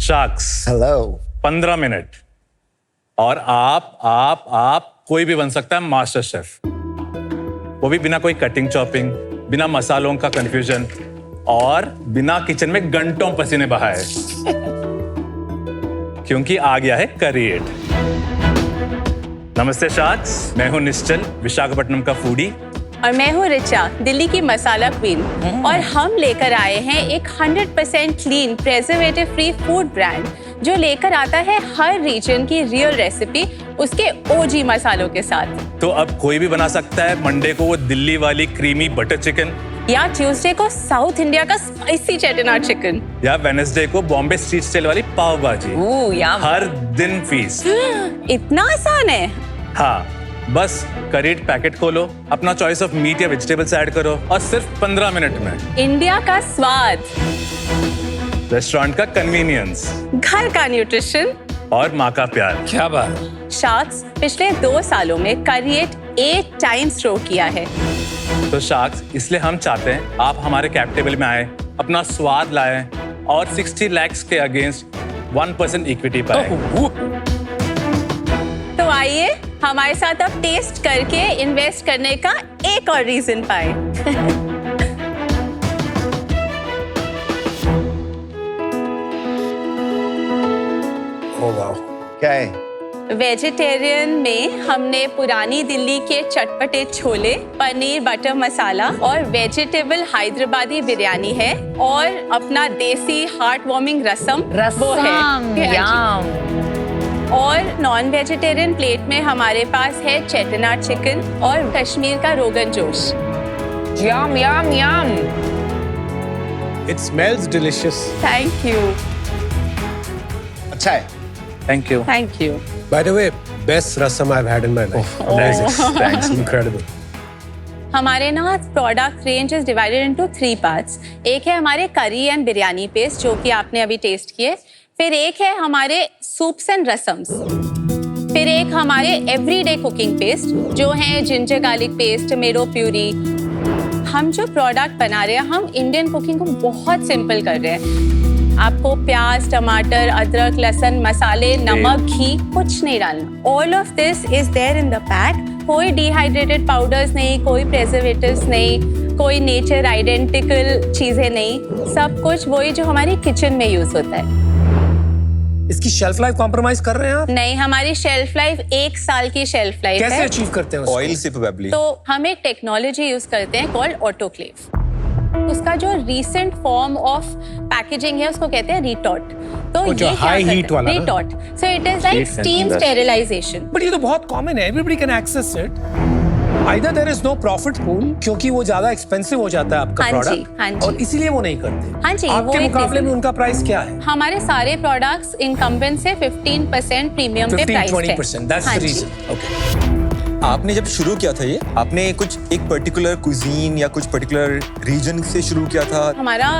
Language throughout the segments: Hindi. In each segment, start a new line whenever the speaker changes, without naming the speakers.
शार्क्स
हेलो
15 मिनट और आप कोई भी बन सकता है मास्टर शेफ, वो भी बिना कोई कटिंग चॉपिंग, बिना मसालों का कंफ्यूजन और बिना किचन में घंटों पसीने बहाए। क्योंकि आ गया है करिएट। नमस्ते शार्क्स, मैं हूं निश्चल, विशाखापट्टनम का फूडी।
और मैं हूँ रिचा, दिल्ली की मसाला क्वीन। और हम लेकर आए हैं एक 100% clean, preservative free food brand जो लेकर आता है हर रीजन की रियल रेसिपी उसके ओजी मसालों के साथ।
तो अब कोई भी बना सकता है मंडे को वो दिल्ली वाली क्रीमी बटर चिकन,
या ट्यूसडे को साउथ इंडिया का स्पाइसी चेटिनाड चिकन,
या वेडनेसडे को बॉम्बे स्ट्रीट स्टाइल वाली पाव भाजी। हर दिन फीस्ट।
इतना आसान है?
हाँ, बस करिएट पैकेट खोलो, अपना चॉइस ऑफ मीट या वेजिटेबल्स ऐड करो और सिर्फ 15 मिनट में
इंडिया का स्वाद,
रेस्टोरेंट का कन्वीनियंस,
घर का न्यूट्रिशन
और माँ का प्यार।
क्या बात।
शार्क्स पिछले 2 सालों में करिएट 8 टाइम्स थ्रो किया है।
तो शार्क्स, इसलिए हम चाहते हैं आप हमारे कैप टेबल में आए, अपना स्वाद लाएं और 60 लाख के अगेंस्ट 1% इक्विटी पाए।
तो आइए हमारे साथ अब टेस्ट करके इन्वेस्ट करने का एक और रीजन पाए।
ओह वाओ, क्या है?
वेजिटेरियन में हमने पुरानी दिल्ली के चटपटे छोले, पनीर बटर मसाला और वेजिटेबल हैदराबादी बिरयानी है, और अपना देसी हार्ट वार्मिंग रसम वो है। और नॉन वेजिटेरियन प्लेट में हमारे पास है चेटिनाड चिकन और कश्मीर का rogan josh.
Yum, yum, yum.
It smells delicious.
Thank you.
अच्छा है।
Thank you.
Thank you.
By the way, best rasam I've had in my life. Amazing. Thanks. Incredible.
हमारे ना product range is divided into 3 parts. एक है हमारे करी एंड बिरयानी पेस्ट जो कि आपने अभी टेस्ट किए, फिर एक है हमारे सूप्स एंड रसम्स, फिर एक हमारे एवरीडे कुकिंग पेस्ट जो है ginger garlic paste, tomato puree. हम जो प्रोडक्ट बना रहे हैं, हम इंडियन कुकिंग को बहुत सिंपल कर रहे हैं। आपको प्याज, टमाटर, अदरक, लहसुन, मसाले, नमक, घी कुछ नहीं डालना। All of this is there in the pack. कोई डिहाइड्रेटेड पाउडर्स नहीं, कोई प्रिजर्वेटिव्स नहीं, कोई नेचर आइडेंटिकल चीजें नहीं, सब कुछ वही जो हमारी किचन में यूज होता है।
इसकी शेल्फ लाइफ कॉम्प्रोमाइज कर रहे हैं आप?
नहीं, हमारी शेल्फ लाइफ 1 साल की शेल्फ लाइफ है।
कैसे अचीव करते हैं उसको?
ऑयल से प्रोबेबली।
तो हम एक टेक्नोलॉजी यूज करते हैं कॉल्ड ऑटोक्लेव। उसका जो रीसेंट फॉर्म ऑफ पैकेजिंग है उसको कहते हैं रिटॉट। तो
जो हाई हीट वाला ना?
Retort, so it is like steam sterilisation.
But ये तो बहुत कॉमन है, everybody can access it. Either there is no profit pool क्योंकि वो ज्यादा एक्सपेंसिव हो जाता है आपका प्रोडक्ट,
हाँ जी।
और इसीलिए वो नहीं करते।
हाँ जी,
आपके
वो
मुकाबले में उनका प्राइस क्या है?
हमारे सारे प्रोडक्ट्स इनकम्बेंट से 15% प्रीमियम पे प्राइस है।
15-20%, that's the reason. Okay.
आपने जब शुरू किया था ये, आपने कुछ एक पर्टिकुलर कुजीन या कुछ पर्टिकुलर रीजन से शुरू किया था?
हमारा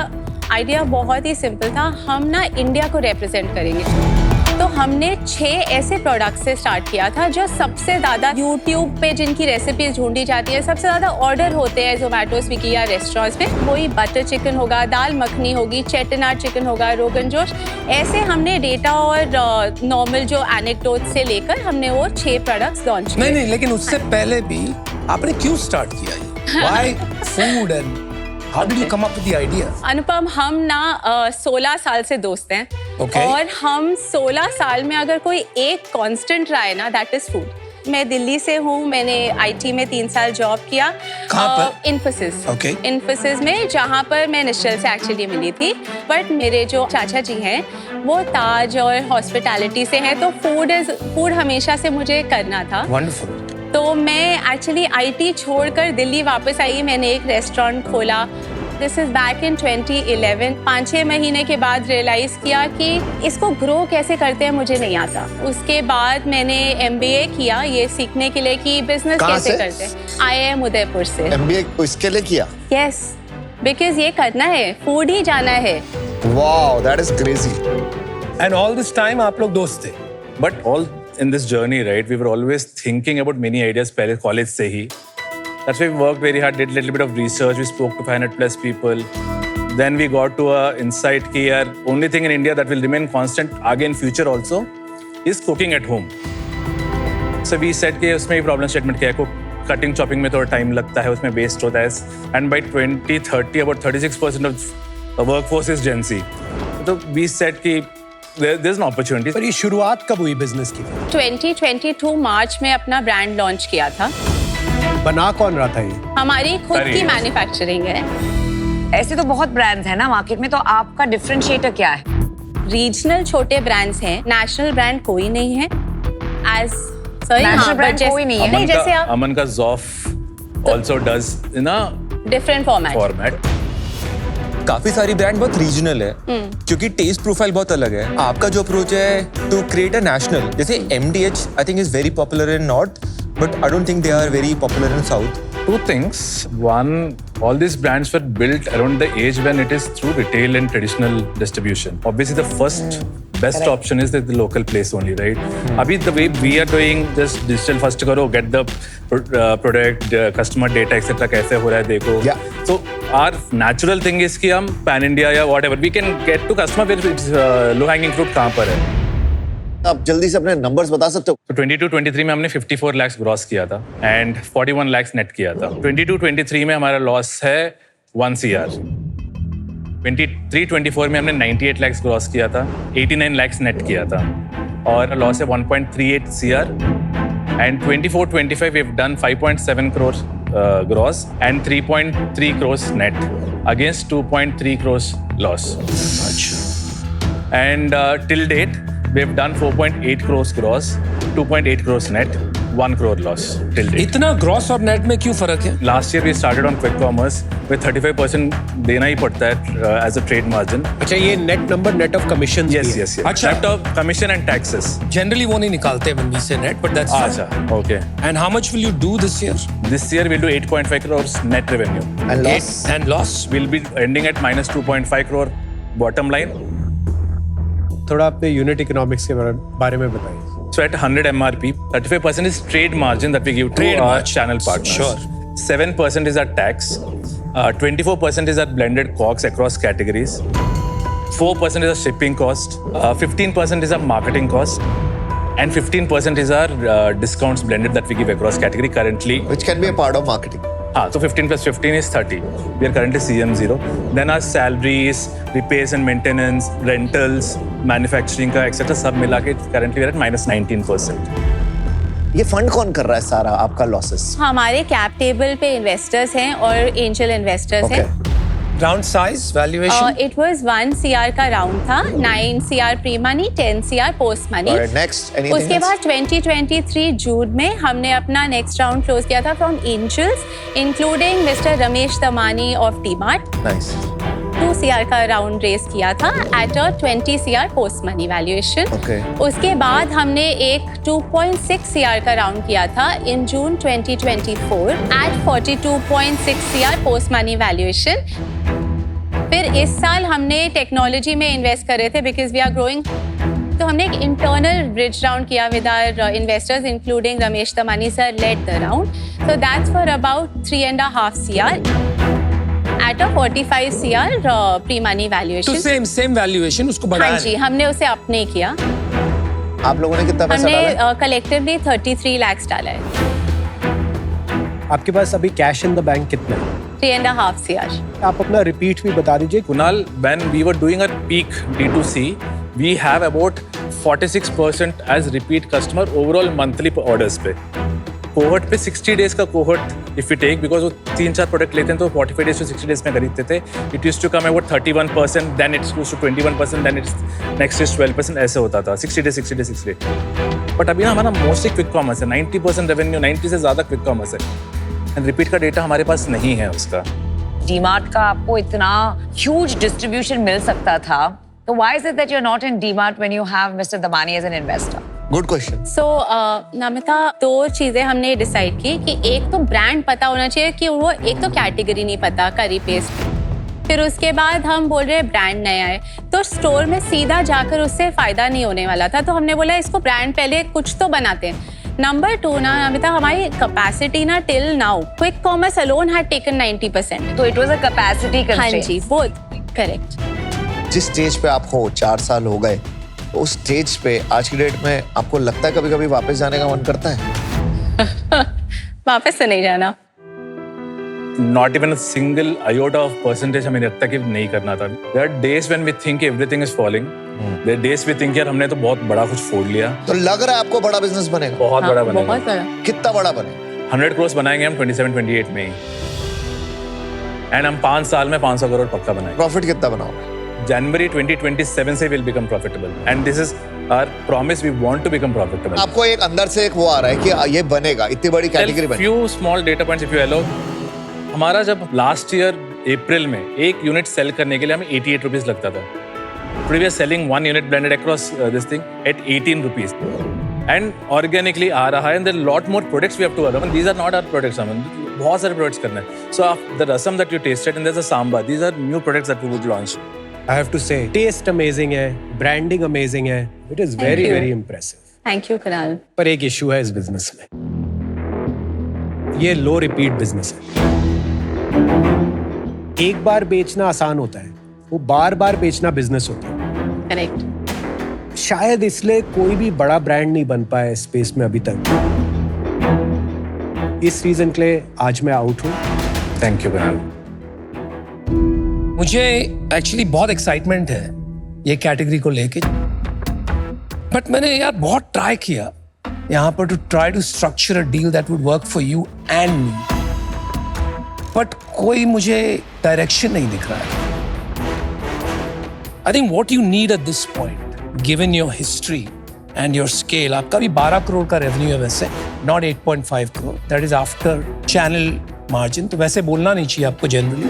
आइडिया बहुत ही सिंपल था, हम ना इंडिया को रिप्रेजेंट करेंगे। तो हमने 6 ऐसे प्रोडक्ट से स्टार्ट किया था जो सबसे ज्यादा यूट्यूब पे जिनकी रेसिपीज ढूंढी जाती है, सबसे ज्यादा ऑर्डर होते हैं जोमेटो, स्विगी या रेस्टोरेंट्स पे। वही बटर चिकन होगा, दाल मखनी होगी, चेटिनाड चिकन होगा, रोगन जोश। ऐसे हमने डेटा और नॉर्मल जो एनेक्डोट से लेकर हमने वो 6 प्रोडक्ट्स लॉन्च किए।
नहीं, लेकिन उससे पहले भी आपने क्यों स्टार्ट किया ये? Why food and how did you come up with the idea?
अनुपम, हम ना 16 साल से दोस्त हैं।
Okay.
और हम 16 साल में अगर कोई एक कांस्टेंट रहा है ना, दैट इज फूड। मैं दिल्ली से हूँ, मैंने आईटी में 3 साल जॉब किया।
कहाँ पर?
इन्फोसिस।
Okay.
इन्फोसिस में, जहाँ पर मैं निश्चल से एक्चुअली मिली थी। बट मेरे जो चाचा जी हैं वो ताज और हॉस्पिटैलिटी से हैं, तो फूड हमेशा से मुझे करना था।
Wonderful.
तो मैं एक्चुअली आईटी छोड़कर दिल्ली वापस आई, मैंने एक रेस्टोरेंट खोला। This is back in 2011। 5-6 महीने के बाद रियलाइज किया कि इसको ग्रो कैसे करते हैं मुझे नहीं आता। उसके बाद मैंने MBA किया ये सीखने के लिए कि बिजनेस कैसे करते हैं। IIM उदयपुर से।
MBA इसके लिए किया?
यस, बिकॉज ये करना है, फूड ही जाना है।
Wow, that is crazy.
And all this time आप लोग दोस्त थे?
But all in this journey, right, we were always thinking about many ideas पहले कॉलेज से ही। That's why we worked very hard, did a little bit of research, we spoke to 500+ people, then we got to a insight कि यार only thing in India that will remain constant आगे in future also is cooking at home. So we said कि उसमें भी problem statement क्या है, cutting chopping में थोड़ा time लगता है, उसमें waste होता है, and by 2030 about 36% of the workforce is Gen Z. So we said कि there's an opportunity.
पर ये शुरुआत कब हुई बिजनेस की?
2022 मार्च में अपना ब्रांड लॉन्च किया था।
बना कौन रहा था ये?
हमारी खुद
Curry.
की मैन्युफैक्चरिंग है।
ऐसे तो बहुत ब्रांड्स हैं ना मार्केट में, तो आपका डिफरेंशिएटर क्या है?
रीजनल छोटे ब्रांड्स हैं, नेशनल ब्रांड कोई नहीं है।
National brand कोई नहीं है।
नहीं, जैसे आप
अमन का Zoff also does in a
different format.
format.
काफी सारी ब्रांड बहुत रीजनल है क्योंकि टेस्ट प्रोफाइल बहुत अलग है। आपका जो अप्रोच है टू क्रिएट अ नेशनल, जैसे MDH I think is very popular in north but I don't think they are very popular in south.
Two things. One, all these brands were built around the age when it is through retail and traditional distribution. Obviously, the first best option is the local place only, right? Abhi the way we are doing just digital first karo, get the product, customer data, etc. कैसे हो रहा है देखो.
Yeah.
So our natural thing is कि हम pan India या whatever we can get to customer with low hanging fruit कहाँ पर है.
आप जल्दी से अपने नंबर्स बता सकते हो?
तो 22-23 में हमने 54 lakhs ग्रॉस किया था एंड 41 lakhs नेट किया था। 22-23 में हमारा लॉस है 1 CR। 23-24 में हमने 98 lakhs ग्रॉस किया था, 89 lakhs नेट किया था और लॉस है 1.38 CR। And 24-25 we have done 5.7 crore gross and 3.3 crores net against 2.3 crores loss. And till date, we've done 4.8 crores gross, 2.8 crores net, 1 crore loss till date.
इतना ग्रॉस और नेट में क्यों फर्क है?
Last year we started on quick commerce with 35% देना ही पड़ता है as a trade margin.
अच्छा, ये net number net of commission?
Yes.
अच्छा,
Net of commission and taxes.
Generally वो नहीं निकालते when we say net, but that's
अच्छा, okay.
And how much will you do this year?
This year we'll do 8.5 crores net revenue.
And loss?
And loss?
We'll be ending at minus 2.5 crore bottom line.
थोड़ा अपने यूनिट इकोनॉमिक्स के बारे में बताइए।
So at 100 MRP, 35% is trade margin that we give to
Trade
our
margin.
channel partners.
Sure.
7% is our tax. 24% is our blended COGS across categories. 4% is our shipping cost. 15% is our marketing cost. And 15% is our discounts blended that we give across category currently.
Which can be a part of marketing.
So 15 plus 15 is 30. We are currently CM0. Then our salaries, repairs and maintenance, rentals, manufacturing का etc. सब मिला के currently we are at minus 19%.
ये फंड कौन कर रहा है सारा आपका लॉसेस?
हमारे कैप टेबल पे इन्वेस्टर्स हैं और एंजल इन्वेस्टर्स हैं।
Round size, valuation?
It was 1 CR का राउंड था, 9 CR pre money, 10 CR post money.
Alright, next, anything
उसके
else?
बाद 2023 जून में हमने अपना नेक्स्ट राउंड क्लोज किया था from angels, including mister Ramesh Damani of DMart.
Nice.
2 CR का राउंड रेस किया था at a 20 CR post money valuation.
Okay.
उसके बाद हमने एक 2.6 CR का राउंड किया था in June 2024 at 42.6 CR post money valuation. फिर इस साल हमने टेक्नोलॉजी में इन्वेस्ट कर रहे थे बिकॉज वी आर ग्रोइंग, तो हमने एक इंटरनल ब्रिज राउंड किया with our investors including Ramesh Damani sir led the round, so that's for about 3.5 CR at a 45 CR pre-money valuation.
तो सेम वैल्यूएशन, उसको बढ़ाया?
हाँ जी, हमने उसे अपने किया।
आप लोगों ने कितना पैसा डाला है?
हमने कलेक्टिवली 33 lakhs डाला है।
आपके पास अभी कैश इन द बैंक कितना है?
3.5 CR।
आप अपना रिपीट भी बता दीजिए।
Kunal, when we were doing our peak D2C, we have about 46% as repeat customer overall monthly orders पे। कोहर्ट पे 60 डेज का cohort if you take, because वो 3-4 प्रोडक्ट लेते हैं तो 45 डेज to 60 डेज में खरीदते थे। It used to come about 31%, then it's to 21%, then it's next is 12%, ऐसे होता था 60 डेज। बट अभी ना हमारा मोस्टली क्विक कॉमर्स है, 90% रेवेन्यू, 90 से ज़्यादा क्विक कॉमर्स है एंड रिपीट का डेटा हमारे पास नहीं है उसका।
डीमार्ट का आपको इतना ह्यूज डिस्ट्रीब्यूशन मिल सकता था, तो why is it that you are not in DMart when you have mister Damani as an investor?
Good question.
So Namita, 2 चीजें हमने डिसाइड की कि एक तो ब्रांड पता होना चाहिए कि वो, एक तो कैटेगरी नहीं पता करी पेस्ट, फिर उसके बाद हम बोल रहे हैं ब्रांड नया है तो स्टोर में सीधा जाकर उससे फायदा नहीं होने वाला था, तो हमने बोला इसको ब्रांड पहले कुछ तो बनाते हैं। नंबर 2 ना अमिता, हमारी कैपेसिटी ना till now quick commerce alone had taken 90%।
तो इट वाज अ कैपेसिटी
हाँ
कंस्ट्रेंट।
जी, वो करेक्ट।
जिस स्टेज पे आप हो, 4 साल हो गए, तो उस स्टेज पे आज की डेट में आपको लगता है कभी कभी वापस जाने का मन करता है?
वापस से नहीं जाना।
Not even a single iota of percentage हमें लगता कि नहीं करना था। There are days when we think everything is falling, there days we think यार हमने तो बहुत बड़ा कुछ फोड़ लिया।
तो लग रहा है आपको बड़ा बिजनेस बनेगा?
बहुत बड़ा बनेगा।
बहुत बड़ा।
कितना बड़ा बनेगा?
100 करोड़ बनाएंगे हम 27-28 में ही, एंड हम 5 साल में 500 करोड़ पक्का बनाएंगे।
प्रॉफिट कितना बनाओगे?
जनवरी 2027 से will become profitable, and this is our promise, we want to become profitable.
आपको एक अंदर से एक वो आ रहा है कि ये बनेगा, इतनी बड़ी कैटेगरी बनेगी।
Few small data points if you allow. हमारा जब लास्ट ईयर अप्रैल में एक यूनिट सेल करने के लिए हमें 88 रुपीज लगता था। Today we are selling 1 unit blended across this thing at 18 rupees, and organically आ रहा है, and there lot more products we have to Aman, these are not our products Aman, बहुत सारे प्रोडक्ट्स करने हैं। So the rasam that you tested and there is a sambar, these are new products that we would launch.
I have to say, taste amazing है, branding amazing है. It is very
you.
very impressive.
Thank you Kunal.
पर एक इशू है इस बिजनेस में, ये लो रिपीट बिजनेस है। एक बार बेचना आसान होता है, वो बार बार बेचना बिजनेस होता है।
करेक्ट।
शायद इसलिए कोई भी बड़ा ब्रांड नहीं बन पाया इस स्पेस में अभी तक। इस रीजन के लिए आज मैं आउट हूँ।
Thank you Kunal.
मुझे एक्चुअली बहुत एक्साइटमेंट है ये कैटेगरी को लेके, बट मैंने यार बहुत ट्राई किया यहाँ पर to try to structure a deal that would work for you and me, but कोई मुझे डायरेक्शन नहीं दिख रहा है। I think what you need at this point, given your history and your scale, आपका भी 12 करोड़ का रेवेन्यू है वैसे, not 8.5 crore, that is after channel margin. तो वैसे बोलना नहीं चाहिए आपको generally.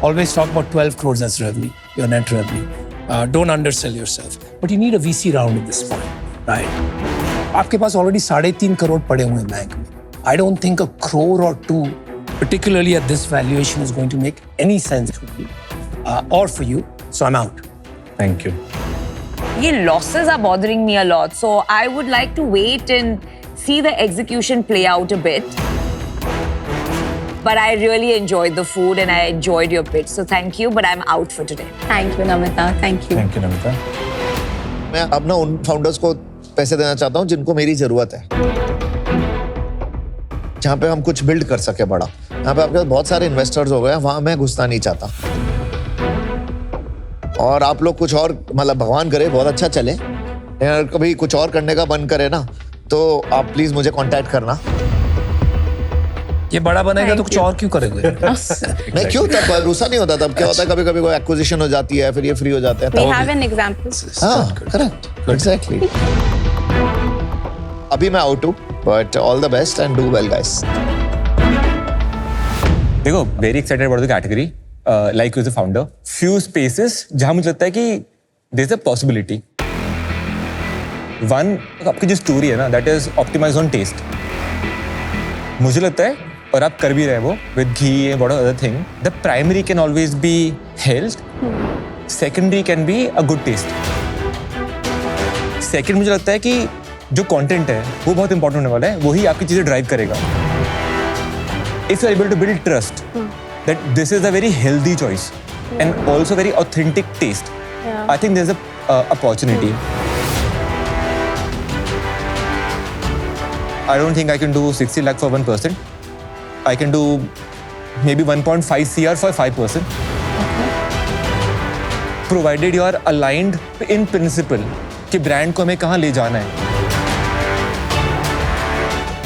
Always talk about 12 crores as revenue, your net revenue. Don't undersell yourself. But you need a VC round at this point, right? आपके पास already 3.5 करोड़ पड़े हुए हैं बैंक में. I don't think a crore or two, particularly at this valuation, is going to make any sense to me or for you. So I'm out.
Thank you.
ये losses are bothering me a lot, so I would like to wait and see the execution play out a bit. But I really enjoyed the food and I enjoyed your pitch. So thank you, but I'm out for today.
Thank you Namita. Thank you.
Thank you, Namita.
मैं अपना उन फाउंडर्स को पैसे देना चाहता हूँ जिनको मेरी जरूरत है, जहाँ पे हम कुछ बिल्ड कर सके बड़ा। यहाँ पे आपके बहुत सारे इन्वेस्टर्स हो गए, वहां मैं घुसना नहीं चाहता। और आप लोग कुछ और, मतलब भगवान करे बहुत अच्छा चले, यार कभी कुछ और करने का मन करे ना, तो आप प्लीज मुझे कांटेक्ट करना।
ये बड़ा बनेगा तो
Thank
कुछ
you.
और क्यों करेंगे?
नहीं, क्यों? तब भरोसा नहीं होता। तब क्या होता है, कभी कभी कोई एक्विजिशन हो जाती है, फिर ये फ्री हो जाते हैं।
We
तब
have an example.
हाँ, करेक्ट, एग्जैक्टली। अभी मैं आउट हूँ, but all the best and do well guys.
देखो, very excited about the category, like as a founder, few spaces जहां मुझे लगता है कि there is a possibility. One, आपकी जो स्टोरी है ना, that is optimise on taste. मुझे लगता है, और आप कर भी रहे वो with ghee and what other thing, the primary can always be health, secondary can be a good taste. Second, मुझे लगता है कि जो कंटेंट है वो बहुत इंपॉर्टेंट होने वाला है, वही आपकी चीजें ड्राइव करेगा। If you are able to build trust that this is a very healthy choice and also very authentic taste, I think there is a opportunity. I don't think I can do 60 lakh for 1%. I can do maybe 1.5 CR for 5%. Provided you are aligned in principle कि ब्रांड को हमें कहाँ ले जाना है।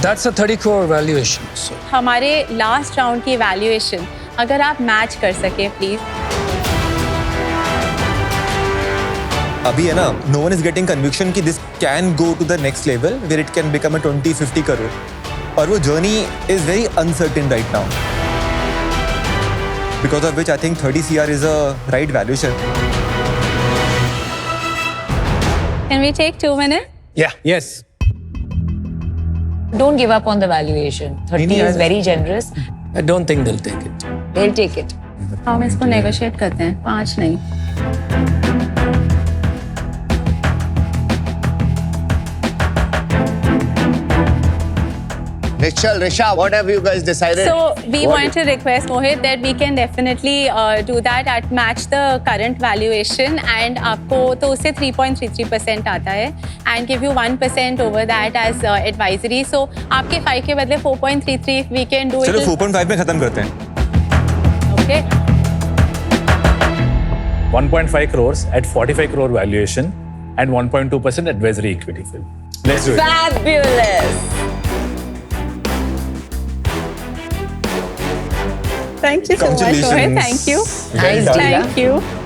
That's a 30 crore valuation. So
हमारे लास्ट राउंड की वैल्यूएशन अगर आप मैच कर सके प्लीज।
अभी है ना, no one is getting conviction कि this can go to the next level where it can become a 20-50 crore, और वो journey is very uncertain right now, because of which I think 30 CR is a right valuation.
Can we take 2 minutes?
yeah, yes.
Don't give up on the valuation. 30 is very generous.
I don't think they'll take it.
They'll take it.
हम इसको नेगोशिएट करते हैं, 5 नहीं।
Nischal, Risha, what have you guys decided?
So we
What-
want to request Mohit that we can definitely do that at match the current valuation and आपको तो उससे 3.33% आता है and give you 1% over that as advisory. So आपके 5 के बदले 4.33 if we can do it.
चलो 4.5 में खत्म करते हैं.
Okay.
1.5 crores at 45 crore valuation and 1.2% advisory equity fill. Let's do it.
Fabulous.
Thank you so much, Mohit. Thank you.
Well done.
Thank you.